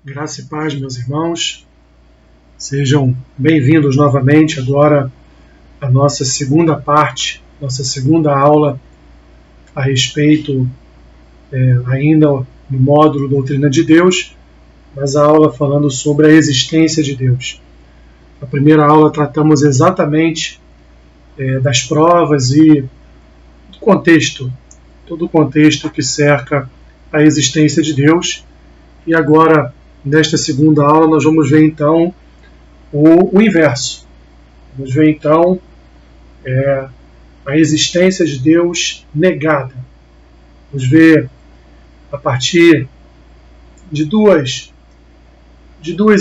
Graça e paz, meus irmãos. Sejam bem-vindos novamente agora à nossa segunda parte, nossa segunda aula a respeito, ainda no módulo Doutrina de Deus, mas a aula falando sobre a existência de Deus. Na primeira aula tratamos exatamente das provas e do contexto, todo o contexto que cerca a existência de Deus. E agora, nesta segunda aula, nós vamos ver então o inverso. Vamos ver então a existência de Deus negada. Vamos ver a partir de duas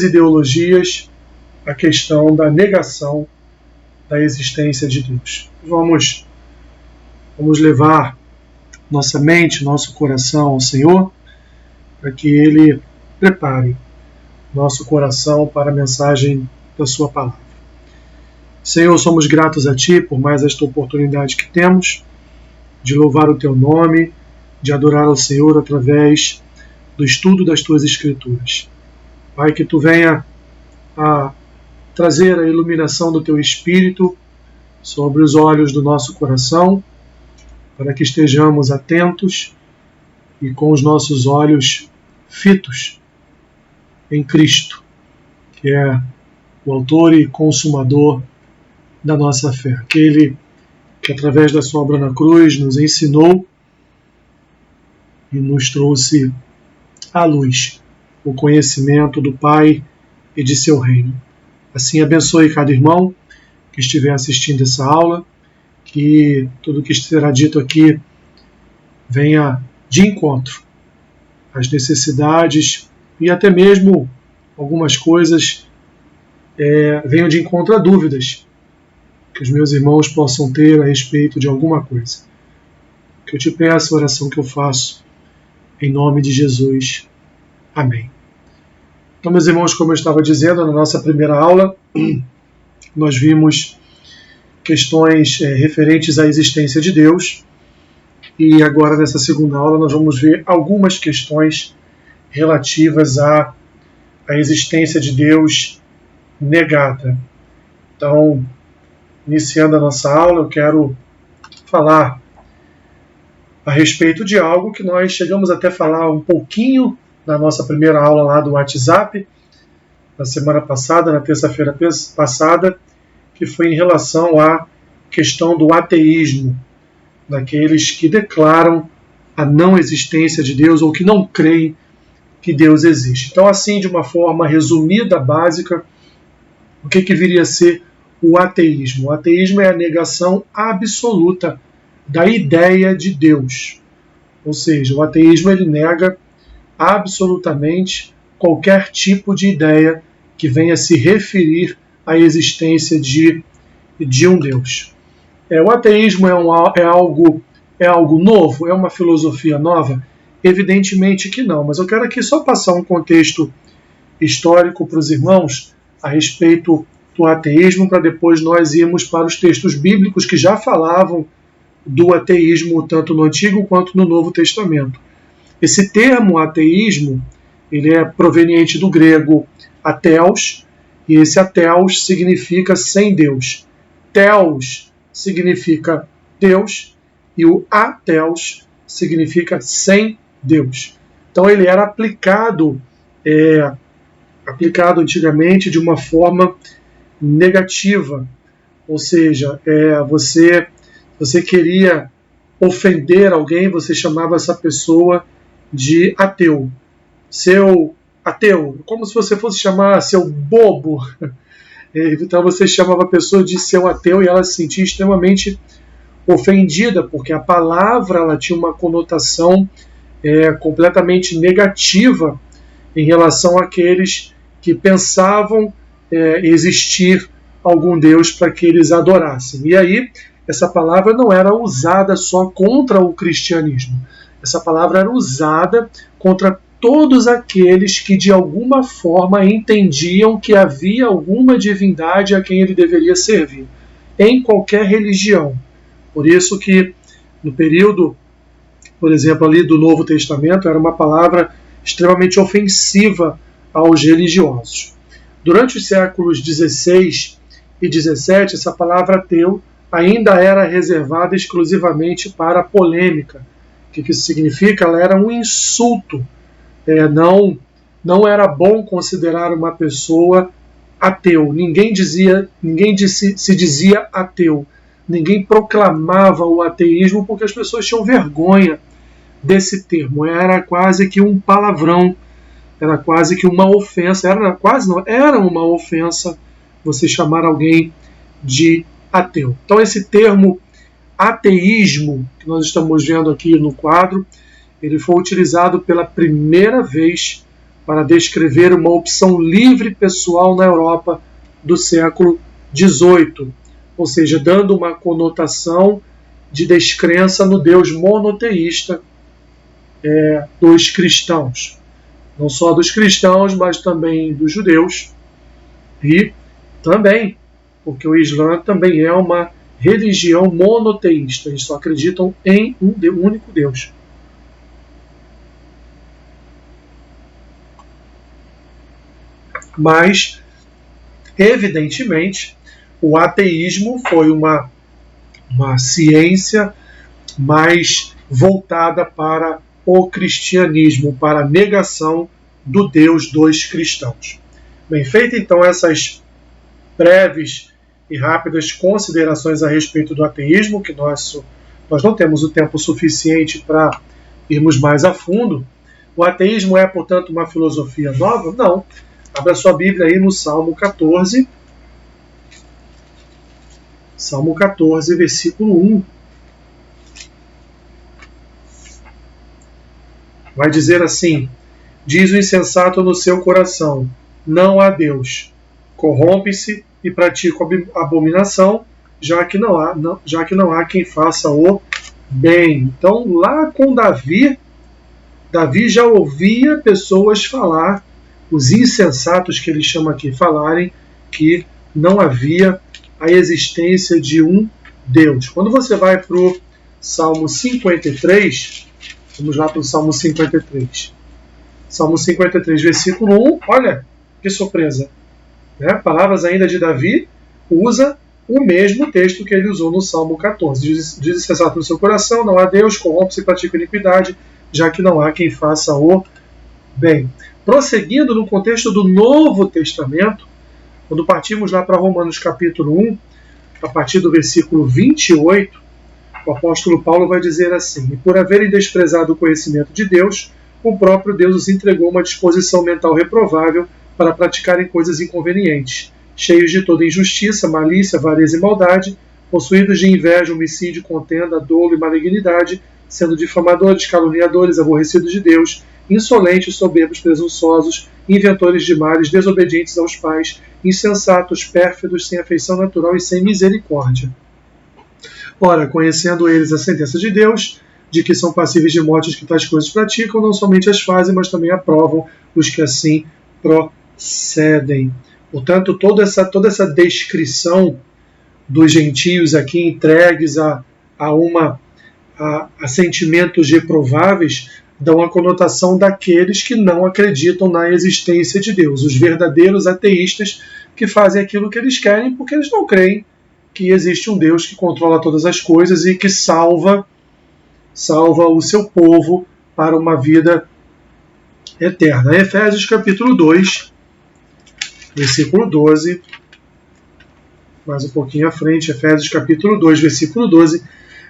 ideologias a questão da negação da existência de Deus. Vamos levar nossa mente, nosso coração ao Senhor, para que Ele prepare nosso coração para a mensagem da Sua palavra. Senhor, somos gratos a Ti por mais esta oportunidade que temos de louvar o Teu nome, de adorar ao Senhor através do estudo das Tuas Escrituras. Pai, que Tu venha a trazer a iluminação do Teu Espírito sobre os olhos do nosso coração, para que estejamos atentos e com os nossos olhos fitos em Cristo, que é o autor e consumador da nossa fé. Aquele que, através da sua obra na cruz, nos ensinou e nos trouxe à luz o conhecimento do Pai e de seu reino. Assim, abençoe cada irmão que estiver assistindo essa aula, que tudo que será dito aqui venha de encontro às necessidades e até mesmo algumas coisas venham de encontro a dúvidas que os meus irmãos possam ter a respeito de alguma coisa. Que eu te peço, a oração que eu faço, em nome de Jesus. Amém. Então, meus irmãos, como eu estava dizendo, na nossa primeira aula, nós vimos questões referentes à existência de Deus, e agora, nessa segunda aula, nós vamos ver algumas questões relativas à existência de Deus negada. Então, iniciando a nossa aula, eu quero falar a respeito de algo que nós chegamos até a falar um pouquinho na nossa primeira aula lá do WhatsApp, na semana passada, na terça-feira passada, que foi em relação à questão do ateísmo, daqueles que declaram a não existência de Deus ou que não creem que Deus existe. Então, assim, de uma forma resumida, básica, o que viria a ser o ateísmo? O ateísmo é a negação absoluta da ideia de Deus. Ou seja, o ateísmo ele nega absolutamente qualquer tipo de ideia que venha se referir à existência de um Deus. O ateísmo é algo novo? É uma filosofia nova? Evidentemente que não, mas eu quero aqui só passar um contexto histórico para os irmãos a respeito do ateísmo, para depois nós irmos para os textos bíblicos que já falavam do ateísmo, tanto no Antigo quanto no Novo Testamento. Esse termo ateísmo, ele é proveniente do grego ateos, e esse ateos significa sem Deus. Theos significa Deus, e o ateos significa sem Deus. Então ele era aplicado antigamente de uma forma negativa, ou seja, você queria ofender alguém, você chamava essa pessoa de ateu. Seu ateu, como se você fosse chamar seu bobo. Então você chamava a pessoa de seu ateu e ela se sentia extremamente ofendida, porque a palavra ela tinha uma conotação completamente negativa em relação àqueles que pensavam existir algum Deus para que eles adorassem. E aí, essa palavra não era usada só contra o cristianismo. Essa palavra era usada contra todos aqueles que de alguma forma entendiam que havia alguma divindade a quem ele deveria servir, em qualquer religião. Por isso que no período, por exemplo, ali do Novo Testamento, era uma palavra extremamente ofensiva aos religiosos. Durante os séculos XVI e XVII, essa palavra ateu ainda era reservada exclusivamente para a polêmica. O que isso significa? Ela era um insulto. Não era bom considerar uma pessoa ateu. Ninguém se dizia ateu. Ninguém proclamava o ateísmo porque as pessoas tinham vergonha desse termo. Era quase que um palavrão, era quase que uma ofensa. Era uma ofensa você chamar alguém de ateu. Então esse termo ateísmo, que nós estamos vendo aqui no quadro, ele foi utilizado pela primeira vez para descrever uma opção livre pessoal na Europa do século XVIII, ou seja, dando uma conotação de descrença no Deus monoteísta dos cristãos. Não só dos cristãos, mas também dos judeus e também, porque o Islã também é uma religião monoteísta, eles só acreditam em um único Deus. Mas, evidentemente, o ateísmo foi uma ciência mais voltada para o cristianismo, para a negação do Deus dos cristãos. Bem, feita então essas breves e rápidas considerações a respeito do ateísmo, que nós não temos o tempo suficiente para irmos mais a fundo. O ateísmo é, portanto, uma filosofia nova? Não. Abra sua Bíblia aí no Salmo 14. Salmo 14, versículo 1. Vai dizer assim: diz o insensato no seu coração, não há Deus. Corrompe-se e pratica abominação, já que não há quem faça o bem. Então, lá com Davi já ouvia pessoas falar, os insensatos que ele chama aqui, falarem que não havia a existência de um Deus. Quando você vai para o Salmo 53, vamos lá para o Salmo 53. Salmo 53, versículo 1, olha que surpresa. Palavras ainda de Davi, usa o mesmo texto que ele usou no Salmo 14. Diz insensato no seu coração, não há Deus, corrompe-se e pratica iniquidade, já que não há quem faça o bem. Prosseguindo no contexto do Novo Testamento, quando partimos lá para Romanos capítulo 1, a partir do versículo 28, o apóstolo Paulo vai dizer assim: e por haverem desprezado o conhecimento de Deus, o próprio Deus os entregou uma disposição mental reprovável para praticarem coisas inconvenientes, cheios de toda injustiça, malícia, avareza e maldade, possuídos de inveja, homicídio, contenda, dolo e malignidade, sendo difamadores, caluniadores, aborrecidos de Deus, insolentes, soberbos, presunçosos, inventores de males, desobedientes aos pais, insensatos, pérfidos, sem afeição natural e sem misericórdia. Ora, conhecendo eles a sentença de Deus, de que são passíveis de morte os que tais coisas praticam, não somente as fazem, mas também aprovam os que assim procedem. Portanto, toda essa descrição dos gentios aqui entregues a sentimentos reprováveis dão a conotação daqueles que não acreditam na existência de Deus, os verdadeiros ateístas que fazem aquilo que eles querem porque eles não creem que existe um Deus que controla todas as coisas e que salva o seu povo para uma vida eterna. Efésios capítulo 2, versículo 12, mais um pouquinho à frente, Efésios capítulo 2, versículo 12,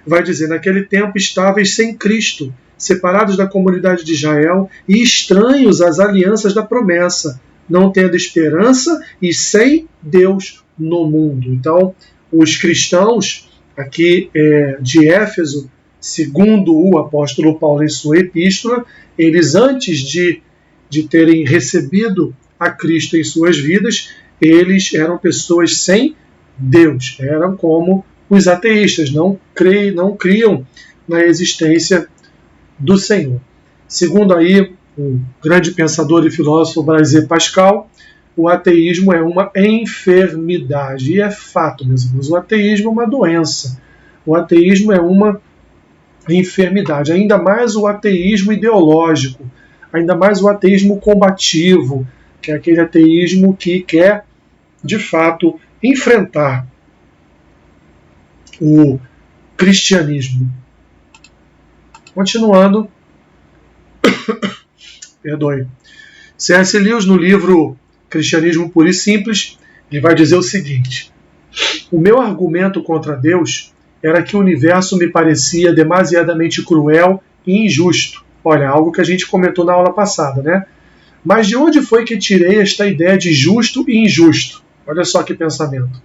vai dizer: naquele tempo estáveis sem Cristo, separados da comunidade de Israel e estranhos às alianças da promessa, não tendo esperança e sem Deus no mundo. Então, os cristãos aqui de Éfeso, segundo o apóstolo Paulo em sua epístola, eles antes de terem recebido a Cristo em suas vidas, eles eram pessoas sem Deus, eram como os ateístas, não criam na existência do Senhor. Segundo aí o grande pensador e filósofo Blaise Pascal, o ateísmo é uma enfermidade. E é fato, meus irmãos, o ateísmo é uma doença. O ateísmo é uma enfermidade. Ainda mais o ateísmo ideológico, ainda mais o ateísmo combativo, que é aquele ateísmo que quer, de fato, enfrentar o cristianismo. Continuando, perdoe. C.S. Lewis, no livro Cristianismo Puro e Simples, ele vai dizer o seguinte: o meu argumento contra Deus era que o universo me parecia demasiadamente cruel e injusto. Olha, algo que a gente comentou na aula passada, né? Mas de onde foi que tirei esta ideia de justo e injusto? Olha só que pensamento.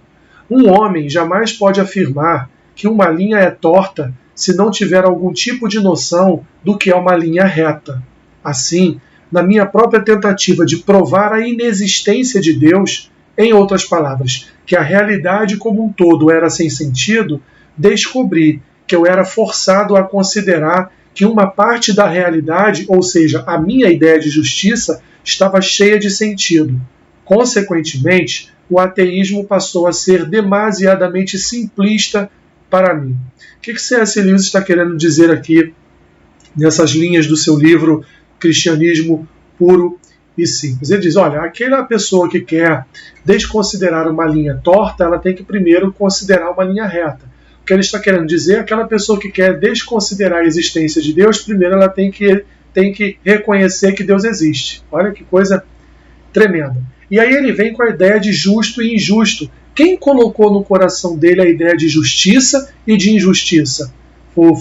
Um homem jamais pode afirmar que uma linha é torta se não tiver algum tipo de noção do que é uma linha reta. Assim, na minha própria tentativa de provar a inexistência de Deus, em outras palavras, que a realidade como um todo era sem sentido, descobri que eu era forçado a considerar que uma parte da realidade, ou seja, a minha ideia de justiça, estava cheia de sentido. Consequentemente, o ateísmo passou a ser demasiadamente simplista para mim. O que C.S. Lewis está querendo dizer aqui nessas linhas do seu livro Cristianismo Puro e Simples? Ele diz, olha, aquela pessoa que quer desconsiderar uma linha torta, ela tem que primeiro considerar uma linha reta. O que ele está querendo dizer é aquela pessoa que quer desconsiderar a existência de Deus, primeiro ela tem que reconhecer que Deus existe. Olha que coisa tremenda. E aí ele vem com a ideia de justo e injusto. Quem colocou no coração dele a ideia de justiça e de injustiça?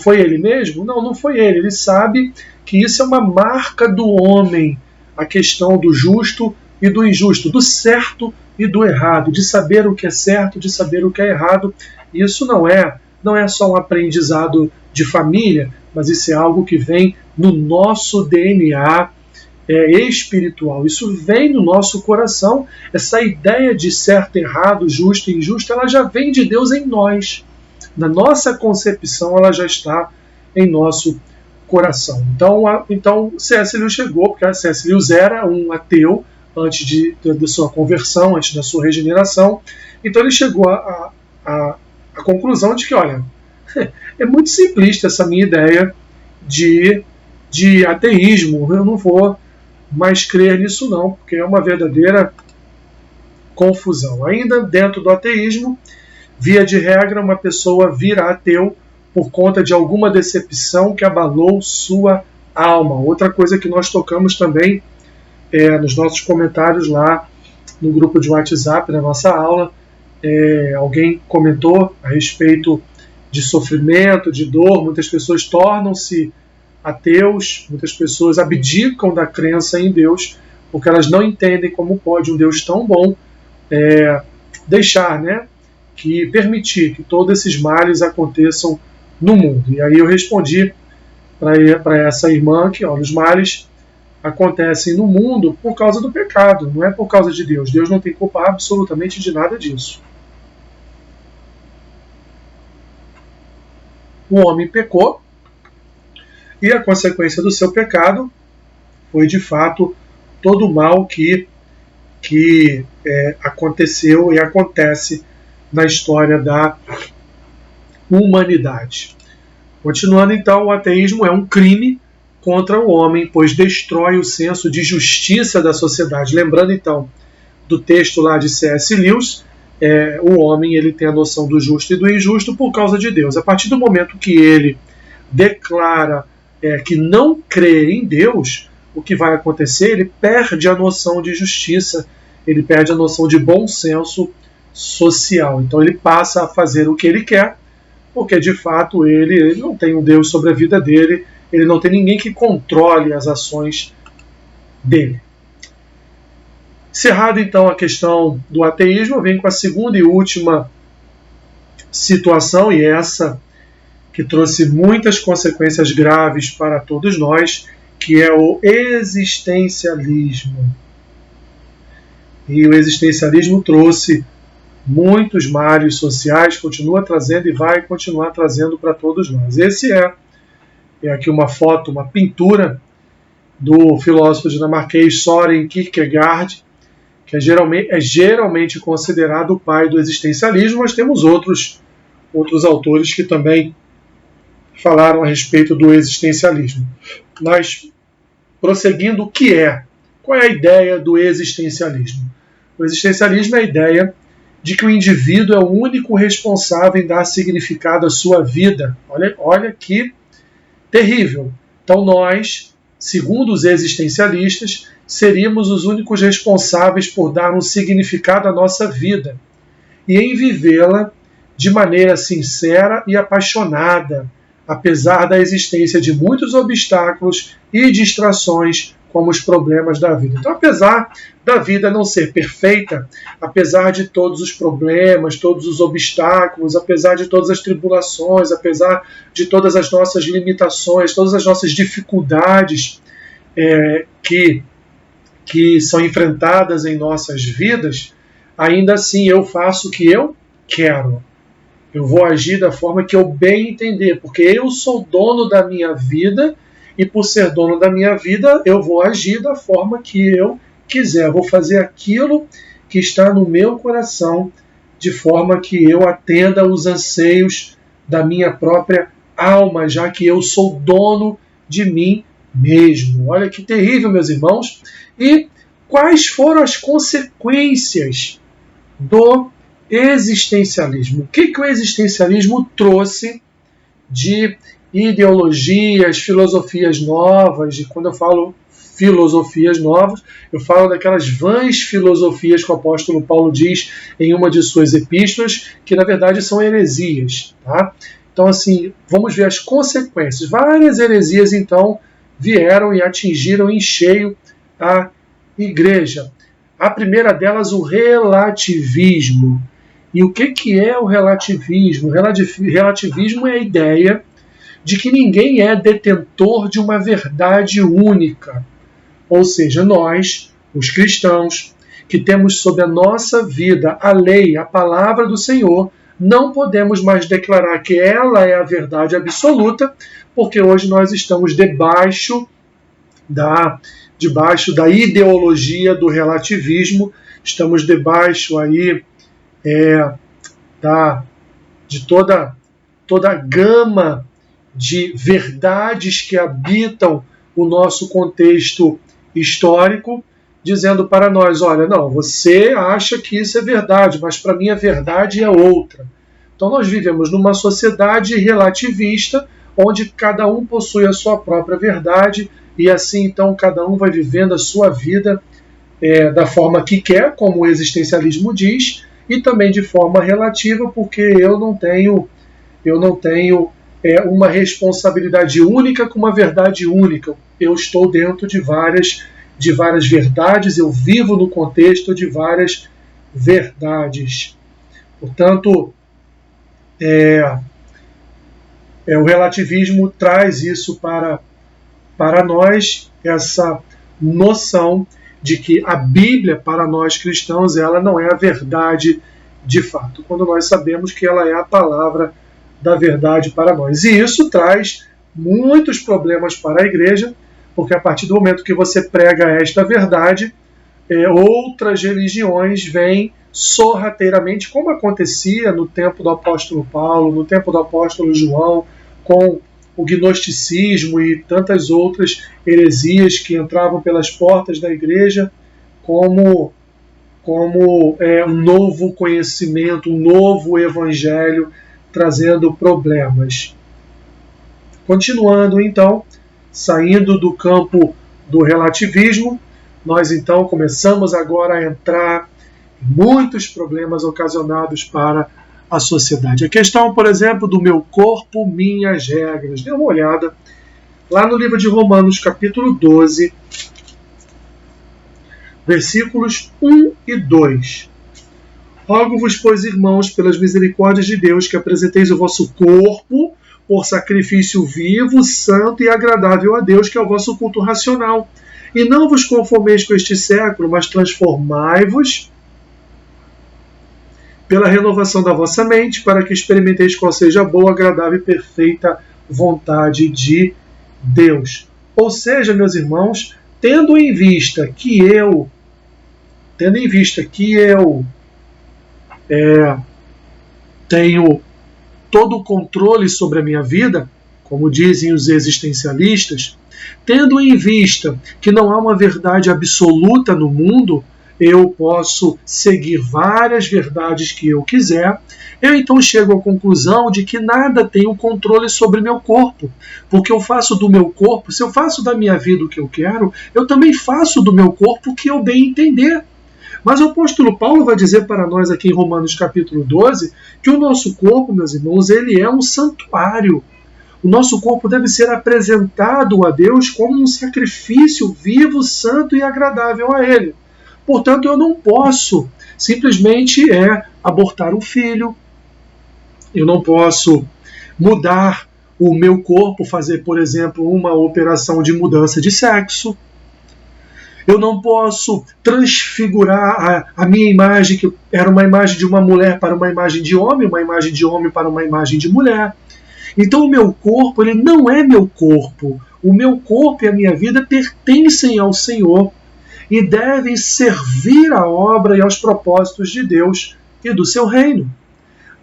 Foi ele mesmo? Não, não foi ele. Ele sabe que isso é uma marca do homem, a questão do justo e do injusto, do certo e do errado, de saber o que é certo, de saber o que é errado. Isso não é só um aprendizado de família, mas isso é algo que vem no nosso DNA espiritual. Isso vem do nosso coração. Essa ideia de certo, errado, justo e injusto, ela já vem de Deus em nós. Na nossa concepção, ela já está em nosso coração. Então C.S. Lewis chegou, porque C.S. Lewis era um ateu antes de sua conversão, antes da sua regeneração. Então ele chegou à conclusão de que, olha, é muito simplista essa minha ideia de ateísmo. Eu não vou mais crer nisso não, porque é uma verdadeira confusão. Ainda dentro do ateísmo, via de regra, uma pessoa vira ateu por conta de alguma decepção que abalou sua alma. Outra coisa que nós tocamos também nos nossos comentários lá no grupo de WhatsApp, na nossa aula, alguém comentou a respeito de sofrimento, de dor. Muitas pessoas tornam-se ateus, muitas pessoas abdicam da crença em Deus, porque elas não entendem como pode um Deus tão bom deixar, permitir que todos esses males aconteçam no mundo. E aí eu respondi para essa irmã que os males acontecem no mundo por causa do pecado, não é por causa de Deus. Deus não tem culpa absolutamente de nada disso. O homem pecou, e a consequência do seu pecado foi, de fato, todo o mal que aconteceu e acontece na história da humanidade. Continuando, então, o ateísmo é um crime contra o homem, pois destrói o senso de justiça da sociedade. Lembrando, então, do texto lá de C.S. Lewis, o homem ele tem a noção do justo e do injusto por causa de Deus. A partir do momento que ele declara que não crê em Deus, o que vai acontecer? Ele perde a noção de justiça, ele perde a noção de bom senso social. Então ele passa a fazer o que ele quer, porque de fato ele não tem um Deus sobre a vida dele, ele não tem ninguém que controle as ações dele. Encerrado então a questão do ateísmo, vem com a segunda e última situação, e essa que trouxe muitas consequências graves para todos nós, que é o existencialismo. E o existencialismo trouxe muitos males sociais, continua trazendo e vai continuar trazendo para todos nós. Esse é aqui uma foto, uma pintura do filósofo dinamarquês Søren Kierkegaard, que é geralmente considerado o pai do existencialismo, mas temos outros autores que também falaram a respeito do existencialismo. Mas, prosseguindo, o que é Qual é a ideia do existencialismo? O existencialismo é a ideia de que o indivíduo é o único responsável em dar significado à sua vida. Olha que terrível. Então nós, segundo os existencialistas, seríamos os únicos responsáveis por dar um significado à nossa vida e em vivê-la de maneira sincera e apaixonada, apesar da existência de muitos obstáculos e distrações, como os problemas da vida. Então, apesar da vida não ser perfeita, apesar de todos os problemas, todos os obstáculos, apesar de todas as tribulações, apesar de todas as nossas limitações, todas as nossas dificuldades que são enfrentadas em nossas vidas, ainda assim eu faço o que eu quero. Eu vou agir da forma que eu bem entender, porque eu sou dono da minha vida e por ser dono da minha vida, eu vou agir da forma que eu quiser. Eu vou fazer aquilo que está no meu coração, de forma que eu atenda aos anseios da minha própria alma, já que eu sou dono de mim mesmo. Olha que terrível, meus irmãos. E quais foram as consequências do existencialismo? O que o existencialismo trouxe de ideologias, filosofias novas? E quando eu falo filosofias novas, eu falo daquelas vãs filosofias que o apóstolo Paulo diz em uma de suas epístolas, que na verdade são heresias. Tá? Então, assim, vamos ver as consequências. Várias heresias, então, vieram e atingiram em cheio a igreja. A primeira delas, o relativismo. E o que é o relativismo? O relativismo é a ideia de que ninguém é detentor de uma verdade única. Ou seja, nós, os cristãos, que temos sob a nossa vida a lei, a palavra do Senhor, não podemos mais declarar que ela é a verdade absoluta, porque hoje nós estamos debaixo da ideologia do relativismo, estamos debaixo aí de toda a gama de verdades que habitam o nosso contexto histórico, dizendo para nós, olha, não, você acha que isso é verdade, mas para mim a verdade é outra. Então nós vivemos numa sociedade relativista, onde cada um possui a sua própria verdade, e assim então cada um vai vivendo a sua vida da forma que quer, como o existencialismo diz, e também de forma relativa, porque eu não tenho uma responsabilidade única com uma verdade única. Eu estou dentro de várias verdades, eu vivo no contexto de várias verdades. Portanto, o relativismo traz isso para nós, essa noção de que a Bíblia, para nós cristãos, ela não é a verdade de fato, quando nós sabemos que ela é a palavra da verdade para nós. E isso traz muitos problemas para a igreja, porque a partir do momento que você prega esta verdade, outras religiões vêm sorrateiramente, como acontecia no tempo do apóstolo Paulo, no tempo do apóstolo João, com o gnosticismo e tantas outras heresias que entravam pelas portas da igreja, como um novo conhecimento, um novo evangelho, trazendo problemas. Continuando, então, saindo do campo do relativismo, nós então começamos agora a entrar em muitos problemas ocasionados para a sociedade. A questão, por exemplo, do meu corpo, minhas regras. Dê uma olhada lá no livro de Romanos, capítulo 12, versículos 1 e 2. Rogo-vos, pois, irmãos, pelas misericórdias de Deus, que apresenteis o vosso corpo por sacrifício vivo, santo e agradável a Deus, que é o vosso culto racional. E não vos conformeis com este século, mas transformai-vos pela renovação da vossa mente, para que experimenteis qual seja a boa, agradável e perfeita vontade de Deus. Ou seja, meus irmãos, tendo em vista que eu tenho todo o controle sobre a minha vida, como dizem os existencialistas, Tendo em vista que não há uma verdade absoluta no mundo, eu posso seguir várias verdades que eu quiser. Eu então chego à conclusão de que nada tem o controle sobre meu corpo, porque eu faço do meu corpo, se eu faço da minha vida o que eu quero, eu também faço do meu corpo o que eu bem entender. Mas o apóstolo Paulo vai dizer para nós aqui em Romanos capítulo 12, que o nosso corpo, meus irmãos, ele é um santuário. O nosso corpo deve ser apresentado a Deus como um sacrifício vivo, santo e agradável a Ele. Portanto, eu não posso simplesmente abortar um filho, eu não posso mudar o meu corpo, fazer, por exemplo, uma operação de mudança de sexo. Eu não posso transfigurar a minha imagem, que era uma imagem de uma mulher, para uma imagem de homem, uma imagem de homem para uma imagem de mulher. Então o meu corpo, ele não é meu corpo. O meu corpo e a minha vida pertencem ao Senhor e devem servir à obra e aos propósitos de Deus e do seu reino.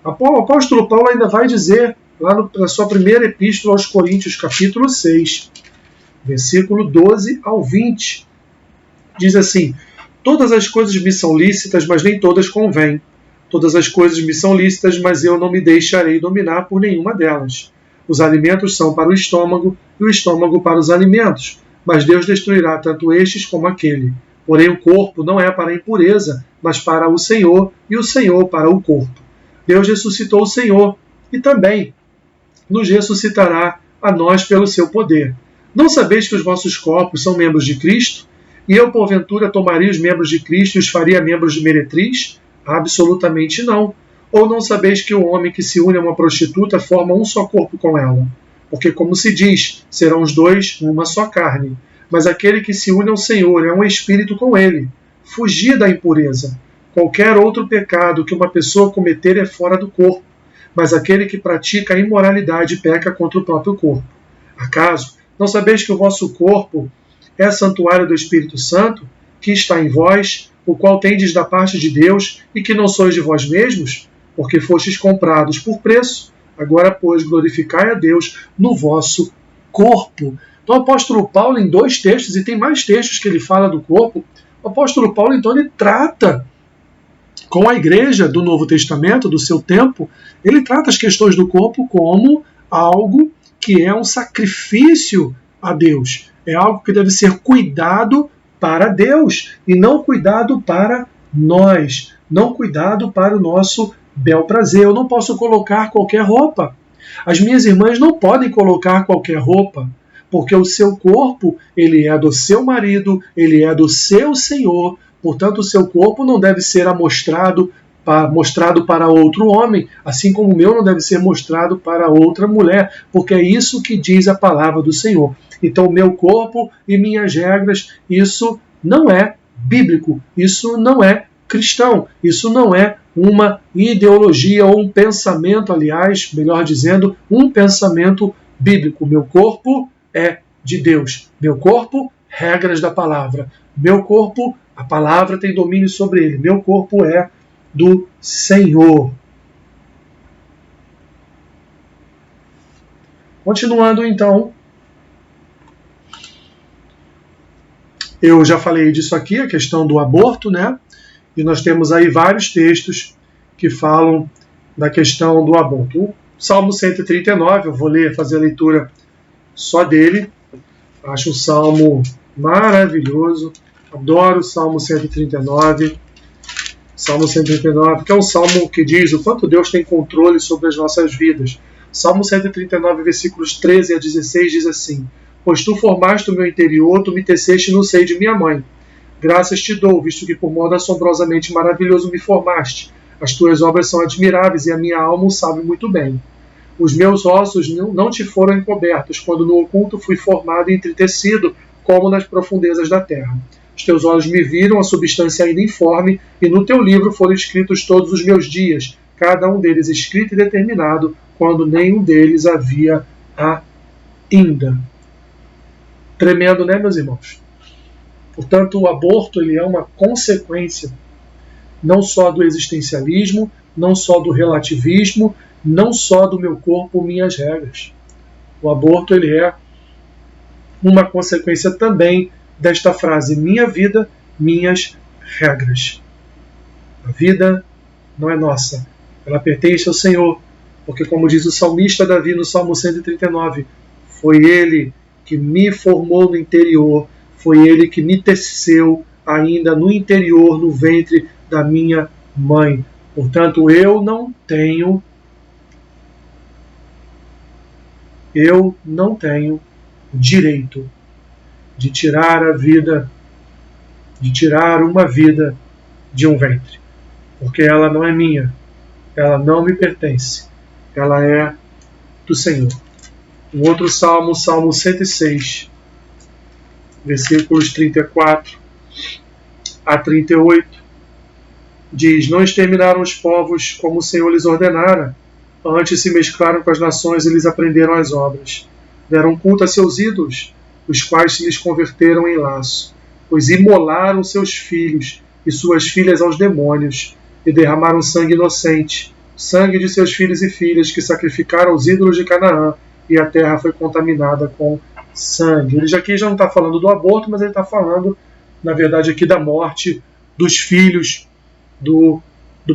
O apóstolo Paulo ainda vai dizer, lá na sua primeira epístola aos Coríntios, capítulo 6, versículo 12 ao 20, diz assim: todas as coisas me são lícitas, mas nem todas convêm. Todas as coisas me são lícitas, mas eu não me deixarei dominar por nenhuma delas. Os alimentos são para o estômago, e o estômago para os alimentos, mas Deus destruirá tanto estes como aquele. Porém o corpo não é para a impureza, mas para o Senhor, e o Senhor para o corpo. Deus ressuscitou o Senhor, e também nos ressuscitará a nós pelo seu poder. Não sabeis que os vossos corpos são membros de Cristo? E eu, porventura, tomaria os membros de Cristo e os faria membros de meretriz? Absolutamente não. Ou não sabeis que o homem que se une a uma prostituta forma um só corpo com ela? Porque, como se diz, serão os dois uma só carne. Mas aquele que se une ao Senhor é um espírito com ele. Fugir da impureza. Qualquer outro pecado que uma pessoa cometer é fora do corpo, mas aquele que pratica a imoralidade peca contra o próprio corpo. Acaso não sabeis que o vosso corpo é santuário do Espírito Santo, que está em vós, o qual tendes da parte de Deus, e que não sois de vós mesmos, porque fostes comprados por preço? Agora, pois, glorificai a Deus no vosso corpo. Então, o apóstolo Paulo, em 2 textos, e tem mais textos que ele fala do corpo, o apóstolo Paulo, então, ele trata com a igreja do Novo Testamento, do seu tempo, ele trata as questões do corpo como algo que é um sacrifício a Deus. É algo que deve ser cuidado para Deus e não cuidado para nós, não cuidado para o nosso bel prazer. Eu não posso colocar qualquer roupa. As minhas irmãs não podem colocar qualquer roupa, porque o seu corpo, ele é do seu marido, ele é do seu Senhor. Portanto, o seu corpo não deve ser mostrado para outro homem, assim como o meu não deve ser mostrado para outra mulher, porque é isso que diz a palavra do Senhor. Então, o meu corpo e minhas regras, isso não é bíblico, isso não é cristão, isso não é uma ideologia ou um pensamento, aliás, melhor dizendo, um pensamento bíblico. Meu corpo é de Deus. Meu corpo, regras da palavra. Meu corpo, a palavra tem domínio sobre ele. Meu corpo é do Senhor. Continuando então, eu já falei disso aqui, a questão do aborto, né? E nós temos aí vários textos que falam da questão do aborto. O Salmo 139, eu vou fazer a leitura só dele. Acho um salmo maravilhoso. Adoro o Salmo 139. Salmo 139, que é um salmo que diz o quanto Deus tem controle sobre as nossas vidas. Salmo 139, versículos 13 a 16, diz assim: Pois tu formaste o meu interior, tu me teceste no seio de minha mãe. Graças te dou, visto que por modo assombrosamente maravilhoso me formaste. As tuas obras são admiráveis e a minha alma o sabe muito bem. Os meus ossos não te foram encobertos, quando no oculto fui formado e entretecido, como nas profundezas da terra. Os teus olhos me viram a substância ainda informe, e no teu livro foram escritos todos os meus dias, cada um deles escrito e determinado, quando nenhum deles havia ainda. Tremendo, né, meus irmãos? Portanto, o aborto ele é uma consequência não só do existencialismo, não só do relativismo, não só do meu corpo, minhas regras. O aborto ele é uma consequência também desta frase: minha vida, minhas regras. A vida não é nossa, ela pertence ao Senhor, porque, como diz o salmista Davi no Salmo 139, foi Ele que me formou no interior, foi Ele que me teceu ainda no interior, no ventre da minha mãe. Portanto, eu não tenho direito de tirar a vida, de tirar uma vida de um ventre, porque ela não é minha, ela não me pertence, ela é do Senhor. Um outro salmo, Salmo 106, versículos 34 a 38, diz: não exterminaram os povos como o Senhor lhes ordenara, antes se mesclaram com as nações e lhes aprenderam as obras. Deram culto a seus ídolos, os quais se lhes converteram em laço, pois imolaram seus filhos e suas filhas aos demônios, e derramaram sangue inocente, sangue de seus filhos e filhas, que sacrificaram aos ídolos de Canaã, e a terra foi contaminada com sangue. Ele aqui já não está falando do aborto, mas ele está falando, na verdade, aqui da morte dos filhos do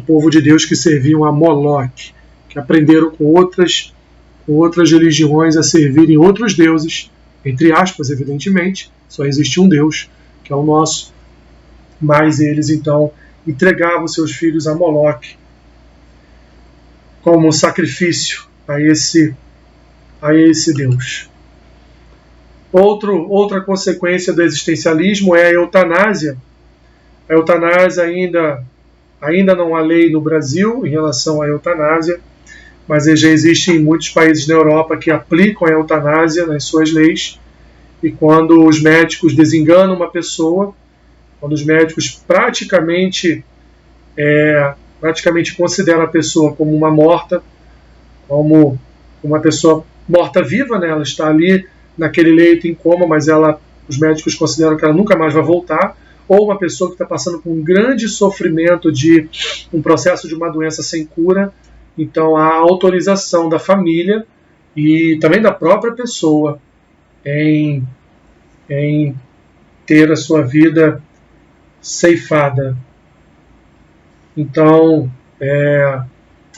povo de Deus que serviam a Moloque, que aprenderam com outras religiões a servirem outros deuses, entre aspas, evidentemente, só existe um Deus, que é o nosso, mas eles então entregavam seus filhos a Moloque como sacrifício a esse Deus. Outra consequência do existencialismo é a eutanásia. A eutanásia ainda não há lei no Brasil em relação à eutanásia, mas já existe em muitos países na Europa que aplicam a eutanásia nas suas leis, e quando os médicos desenganam uma pessoa, quando os médicos praticamente consideram a pessoa como uma morta, como uma pessoa morta-viva, né? Ela está ali naquele leito em coma, mas os médicos consideram que ela nunca mais vai voltar, ou uma pessoa que está passando por um grande sofrimento de um processo de uma doença sem cura. Então, a autorização da família e também da própria pessoa em ter a sua vida ceifada. Então, a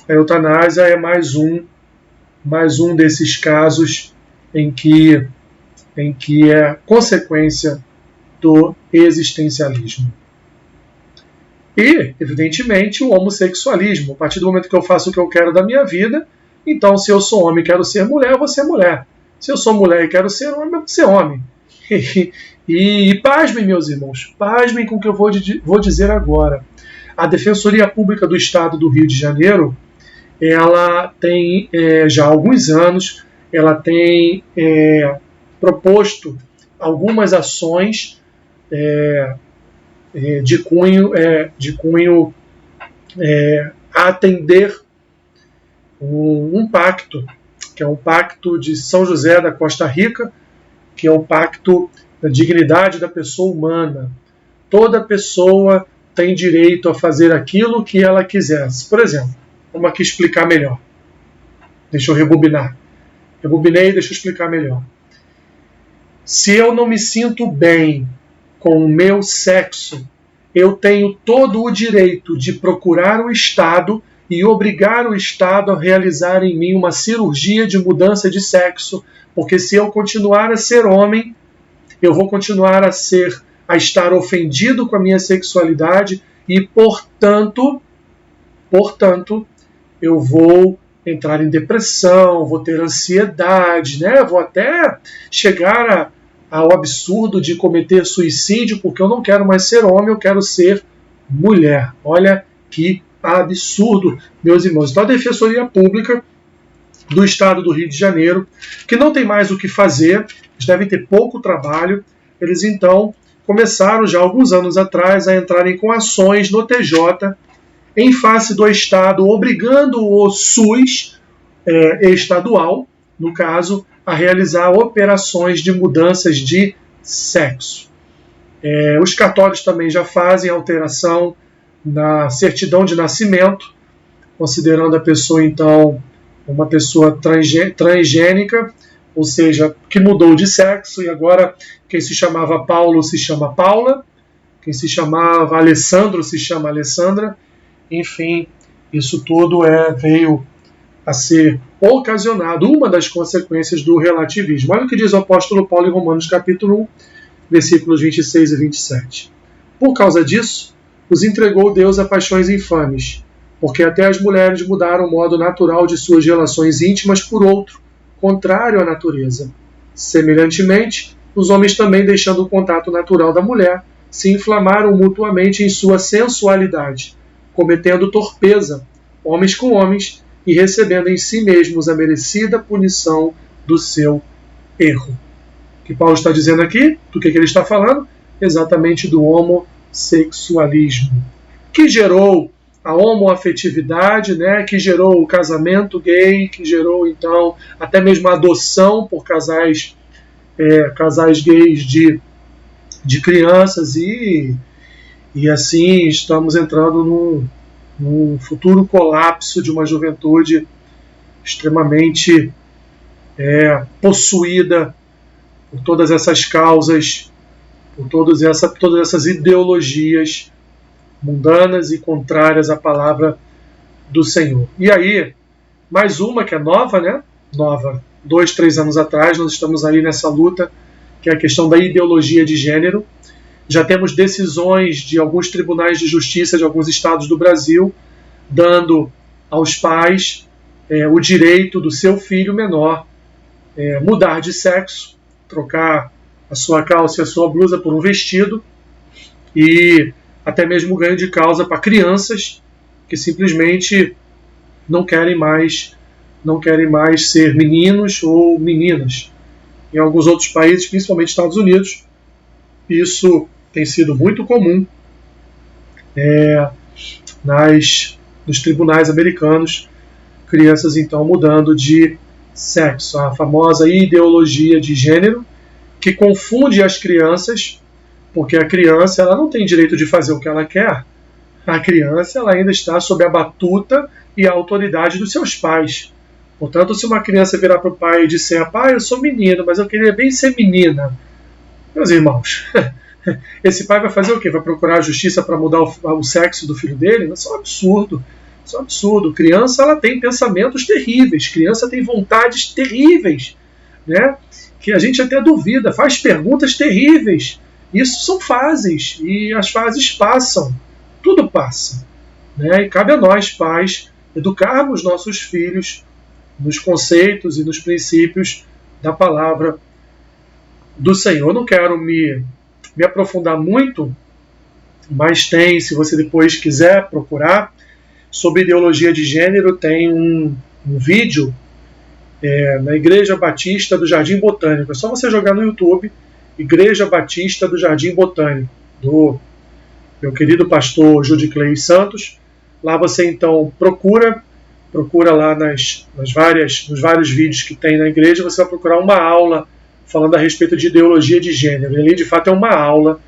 eutanásia é mais um desses casos em que é consequência do existencialismo. E, evidentemente, o homossexualismo. A partir do momento que eu faço o que eu quero da minha vida, então, se eu sou homem e quero ser mulher, eu vou ser mulher. Se eu sou mulher e quero ser homem, eu vou ser homem. E pasmem, meus irmãos, pasmem com o que eu vou dizer agora. A Defensoria Pública do Estado do Rio de Janeiro, ela tem, já há alguns anos, ela tem proposto algumas ações de cunho a atender um pacto, que é um pacto de São José da Costa Rica, que é o pacto da dignidade da pessoa humana. Toda pessoa tem direito a fazer aquilo que ela quisesse. Por exemplo, vamos aqui explicar melhor. Deixa eu rebobinar. Rebobinei, deixa eu explicar melhor. Se eu não me sinto bem com o meu sexo, eu tenho todo o direito de procurar o Estado e obrigar o Estado a realizar em mim uma cirurgia de mudança de sexo, porque se eu continuar a ser homem, eu vou continuar a estar ofendido com a minha sexualidade e, portanto, eu vou entrar em depressão, vou ter ansiedade, né? Vou até chegar ao absurdo de cometer suicídio, porque eu não quero mais ser homem, eu quero ser mulher. Olha que absurdo, meus irmãos. Então, a Defensoria Pública do Estado do Rio de Janeiro, que não tem mais o que fazer, eles devem ter pouco trabalho, eles então começaram já alguns anos atrás a entrarem com ações no TJ em face do Estado, obrigando o SUS estadual, no caso, a realizar operações de mudanças de sexo. Os cartórios também já fazem alteração na certidão de nascimento, considerando a pessoa, então, uma pessoa transgênica, ou seja, que mudou de sexo e agora quem se chamava Paulo se chama Paula, quem se chamava Alessandro se chama Alessandra, enfim, isso tudo veio a ser ocasionado, uma das consequências do relativismo. Olha o que diz o apóstolo Paulo em Romanos capítulo 1, versículos 26 e 27. Por causa disso, os entregou Deus a paixões infames, porque até as mulheres mudaram o modo natural de suas relações íntimas por outro, contrário à natureza. Semelhantemente, os homens também, deixando o contato natural da mulher, se inflamaram mutuamente em sua sensualidade, cometendo torpeza, homens com homens, e recebendo em si mesmos a merecida punição do seu erro. O que Paulo está dizendo aqui? Do que ele está falando? Exatamente do homossexualismo, que gerou a homoafetividade, né, que gerou o casamento gay, que gerou, então, até mesmo a adoção por casais gays de crianças, e assim estamos entrando num futuro colapso de uma juventude extremamente possuída por todas essas causas, por todas essas ideologias mundanas e contrárias à palavra do Senhor. E aí, mais uma que é nova, né? Nova. 2, 3 anos atrás, nós estamos aí nessa luta, que é a questão da ideologia de gênero. Já temos decisões de alguns tribunais de justiça de alguns estados do Brasil dando aos pais o direito do seu filho menor mudar de sexo, trocar a sua calça e a sua blusa por um vestido, e até mesmo ganho de causa para crianças que simplesmente não querem mais ser meninos ou meninas. Em alguns outros países, principalmente Estados Unidos, isso tem sido muito comum nos tribunais americanos, crianças então mudando de sexo. A famosa ideologia de gênero, que confunde as crianças, porque a criança ela não tem direito de fazer o que ela quer. A criança ela ainda está sob a batuta e a autoridade dos seus pais. Portanto, se uma criança virar para o pai e disser: pai, eu sou menino, mas eu queria bem ser menina, meus irmãos, esse pai vai fazer o quê? Vai procurar a justiça para mudar o sexo do filho dele? Isso é um absurdo. Isso é um absurdo. Criança ela tem pensamentos terríveis, criança tem vontades terríveis, né? Que a gente até duvida, faz perguntas terríveis. Isso são fases, e as fases passam, tudo passa, né? E cabe a nós, pais, educarmos nossos filhos nos conceitos e nos princípios da palavra do Senhor. Eu não quero me aprofundar muito, mas tem, se você depois quiser procurar, sobre ideologia de gênero, tem um vídeo na Igreja Batista do Jardim Botânico. É só você jogar no YouTube, Igreja Batista do Jardim Botânico, do meu querido pastor Judiclei Santos. Lá você então procura lá nos vários vídeos que tem na igreja, você vai procurar uma aula falando a respeito de ideologia de gênero. E ali, de fato, é uma aula.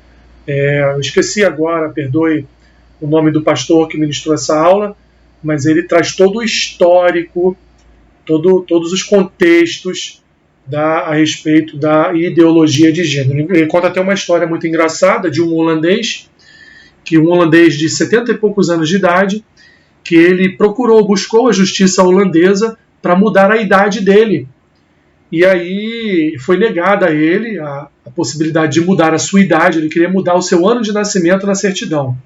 Eu esqueci agora, perdoe o nome do pastor que ministrou essa aula, mas ele traz todo o histórico, todos os contextos a respeito da ideologia de gênero. Ele conta até uma história muito engraçada de um holandês de 70 e poucos anos de idade, que ele buscou a justiça holandesa para mudar a idade dele. E aí foi negada a ele a possibilidade de mudar a sua idade. Ele queria mudar o seu ano de nascimento na certidão.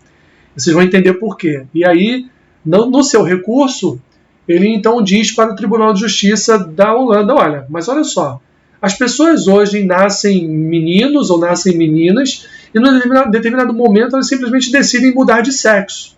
Vocês vão entender por quê. E aí, no seu recurso, ele então diz para o Tribunal de Justiça da Holanda: olha, mas olha só, as pessoas hoje nascem meninos ou nascem meninas e em determinado momento elas simplesmente decidem mudar de sexo.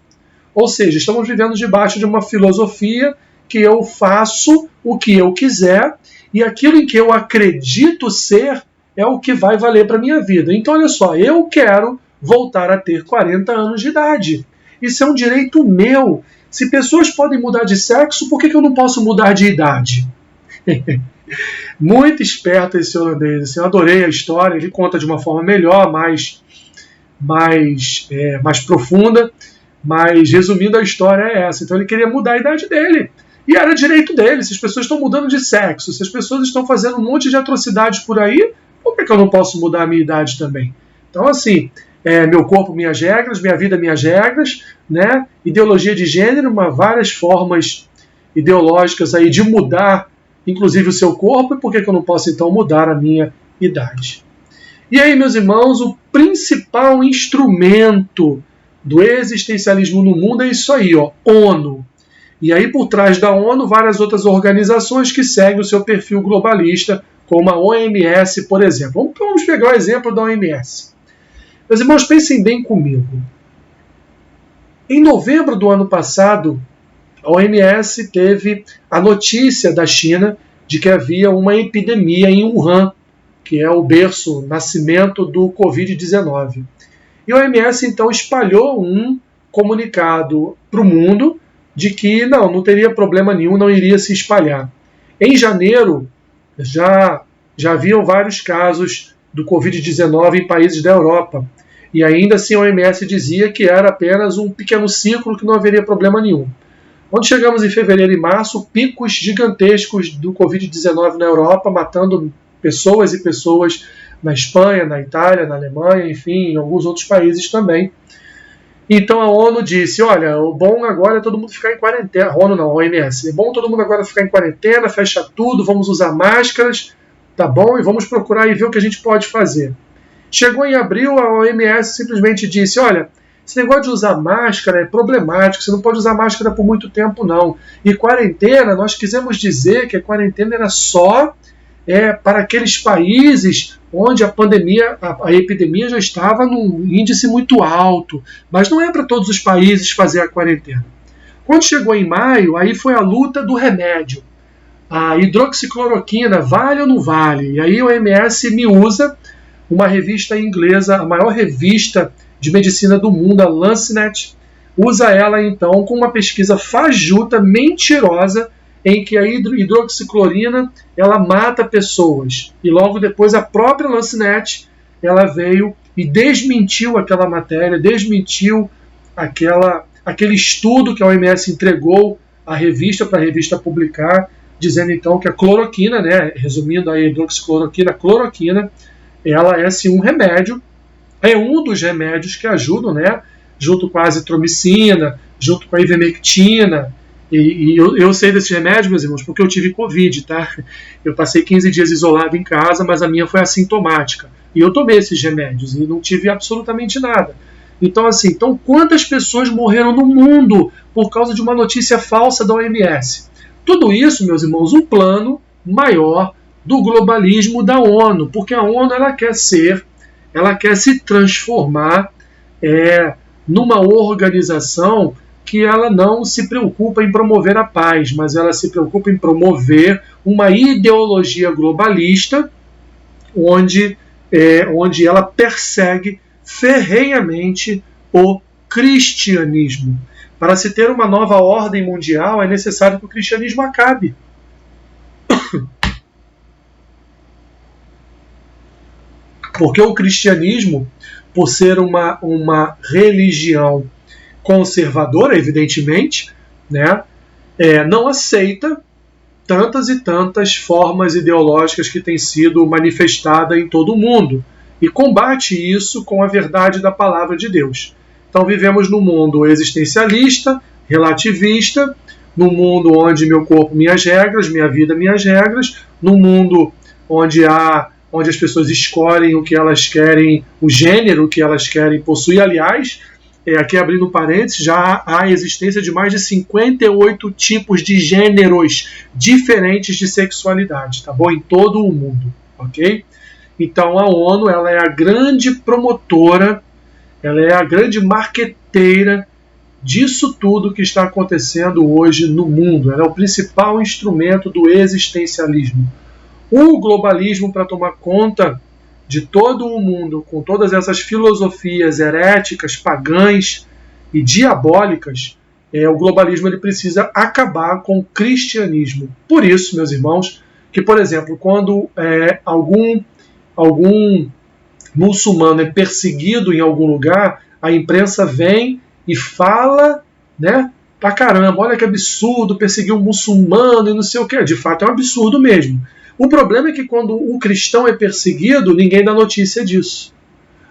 Ou seja, estamos vivendo debaixo de uma filosofia que eu faço o que eu quiser e aquilo em que eu acredito ser é o que vai valer para a minha vida. Então, olha só, eu quero voltar a ter 40 anos de idade. Isso é um direito meu. Se pessoas podem mudar de sexo, por que eu não posso mudar de idade? Muito esperto esse holandês. Assim, eu adorei a história. Ele conta de uma forma melhor, mais profunda. Mas, resumindo, a história é essa. Então, ele queria mudar a idade dele. E era direito deles. Se as pessoas estão mudando de sexo, se as pessoas estão fazendo um monte de atrocidades por aí, por que eu não posso mudar a minha idade também? Então, assim, meu corpo, minhas regras, minha vida, minhas regras, né? Ideologia de gênero, várias formas ideológicas aí de mudar, inclusive o seu corpo, e por que eu não posso, então, mudar a minha idade? E aí, meus irmãos, o principal instrumento do existencialismo no mundo é isso aí, ó, ONU. E aí, por trás da ONU, várias outras organizações que seguem o seu perfil globalista, como a OMS, por exemplo. Vamos pegar o exemplo da OMS. Meus irmãos, pensem bem comigo. Em novembro do ano passado, a OMS teve a notícia da China de que havia uma epidemia em Wuhan, que é o berço, nascimento do Covid-19. E a OMS, então, espalhou um comunicado para o mundo de que não teria problema nenhum, não iria se espalhar. Em janeiro, já haviam vários casos do Covid-19 em países da Europa. E ainda assim a OMS dizia que era apenas um pequeno ciclo, que não haveria problema nenhum. Quando chegamos em fevereiro e março, picos gigantescos do Covid-19 na Europa, matando pessoas e pessoas na Espanha, na Itália, na Alemanha, enfim, em alguns outros países também. Então a ONU disse, olha, o bom agora é todo mundo ficar em quarentena. A ONU não, a OMS. É bom todo mundo agora ficar em quarentena, fecha tudo, vamos usar máscaras, tá bom? E vamos procurar e ver o que a gente pode fazer. Chegou em abril, a OMS simplesmente disse, olha, esse negócio de usar máscara é problemático, você não pode usar máscara por muito tempo, não. E quarentena, nós quisemos dizer que a quarentena era só para aqueles países onde a epidemia já estava num índice muito alto, mas não é para todos os países fazer a quarentena. Quando chegou em maio, aí foi a luta do remédio. A hidroxicloroquina, vale ou não vale? E aí o OMS me usa uma revista inglesa, a maior revista de medicina do mundo, a Lancet, usa ela então com uma pesquisa fajuta, mentirosa, em que a hidroxicloroquina ela mata pessoas. E logo depois a própria Lancet ela veio e desmentiu aquela matéria, desmentiu aquele estudo que a OMS entregou à revista para a revista publicar, dizendo então que a cloroquina, né, resumindo a hidroxicloroquina, a cloroquina, ela é sim um remédio, é um dos remédios que ajudam, né, junto com a azitromicina, junto com a ivermectina. E eu sei desse remédio, meus irmãos, porque eu tive Covid, tá? Eu passei 15 dias isolado em casa, mas a minha foi assintomática. E eu tomei esses remédios e não tive absolutamente nada. Então, assim, quantas pessoas morreram no mundo por causa de uma notícia falsa da OMS? Tudo isso, meus irmãos, um plano maior do globalismo da ONU, porque a ONU ela quer se transformar numa organização que ela não se preocupa em promover a paz, mas ela se preocupa em promover uma ideologia globalista onde ela persegue ferrenhamente o cristianismo. Para se ter uma nova ordem mundial, é necessário que o cristianismo acabe. Porque o cristianismo, por ser uma religião conservadora, evidentemente, né, não aceita tantas e tantas formas ideológicas que têm sido manifestadas em todo o mundo e combate isso com a verdade da palavra de Deus. Então vivemos num mundo existencialista, relativista, num mundo onde meu corpo, minhas regras, minha vida, minhas regras, num mundo onde as pessoas escolhem o que elas querem, o gênero que elas querem possuir. Aliás, aqui abrindo parênteses, já há a existência de mais de 58 tipos de gêneros diferentes de sexualidade, tá bom? Em todo o mundo, ok? Então a ONU ela é a grande promotora, ela é a grande marqueteira disso tudo que está acontecendo hoje no mundo. Ela é o principal instrumento do existencialismo. O globalismo, para tomar conta de todo o mundo, com todas essas filosofias heréticas, pagãs e diabólicas, o globalismo ele precisa acabar com o cristianismo. Por isso, meus irmãos, que, por exemplo, quando algum muçulmano é perseguido em algum lugar, a imprensa vem e fala, né, pra caramba, olha que absurdo, perseguir um muçulmano e não sei o que. De fato é um absurdo mesmo. O problema é que quando um cristão é perseguido, ninguém dá notícia disso.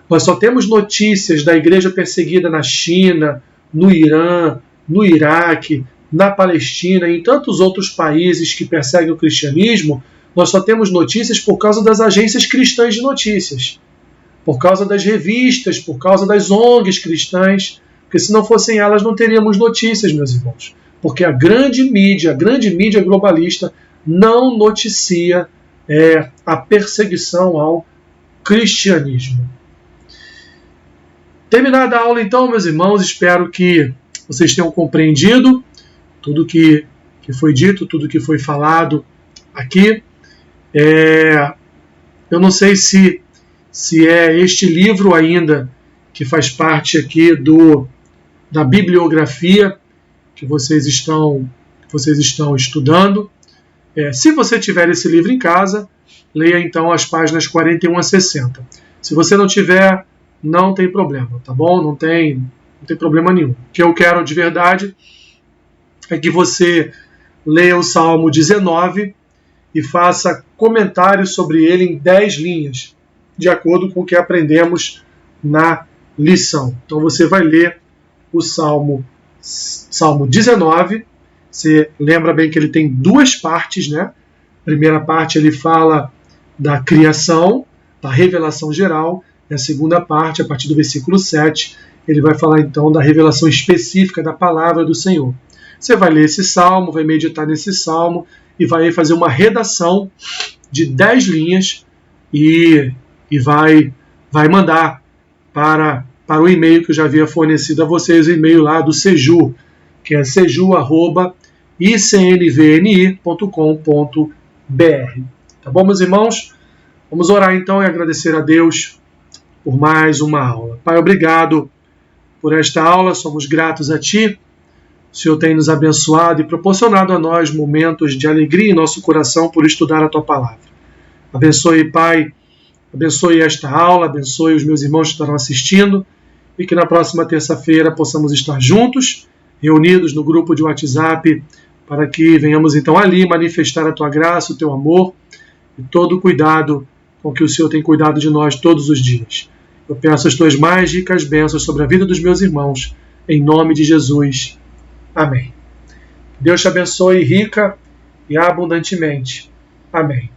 Nós só temos notícias da igreja perseguida na China, no Irã, no Iraque, na Palestina e em tantos outros países que perseguem o cristianismo. Nós só temos notícias por causa das agências cristãs de notícias, por causa das revistas, por causa das ONGs cristãs, porque se não fossem elas não teríamos notícias, meus irmãos. Porque a grande mídia globalista não noticia a perseguição ao cristianismo. Terminada a aula então, meus irmãos, espero que vocês tenham compreendido tudo que foi dito, tudo que foi falado aqui. Eu não sei se é este livro ainda que faz parte aqui da bibliografia que vocês estão estudando. Se você tiver esse livro em casa, leia então as páginas 41 a 60. Se você não tiver, não tem problema, tá bom? Não tem problema nenhum. O que eu quero de verdade é que você leia o Salmo 19 e faça comentários sobre ele em 10 linhas, de acordo com o que aprendemos na lição. Então você vai ler o Salmo 19. Você lembra bem que ele tem duas partes, né? A primeira parte ele fala da criação, da revelação geral, e a segunda parte, a partir do versículo 7, ele vai falar então da revelação específica da palavra do Senhor. Você vai ler esse salmo, vai meditar nesse salmo e vai fazer uma redação de 10 linhas e vai mandar para o e-mail que eu já havia fornecido a vocês, o e-mail lá do Seju, que é seju@icnvni.com.br. Tá bom, meus irmãos? Vamos orar então e agradecer a Deus por mais uma aula. Pai, obrigado por esta aula, somos gratos a Ti. O Senhor tem nos abençoado e proporcionado a nós momentos de alegria em nosso coração por estudar a Tua palavra. Abençoe, Pai, abençoe esta aula, abençoe os meus irmãos que estarão assistindo e que na próxima terça-feira possamos estar juntos, reunidos no grupo de WhatsApp, para que venhamos então ali manifestar a Tua graça, o Teu amor e todo o cuidado com que o Senhor tem cuidado de nós todos os dias. Eu peço as Tuas mais ricas bênçãos sobre a vida dos meus irmãos, em nome de Jesus. Amém. Deus te abençoe rica e abundantemente. Amém.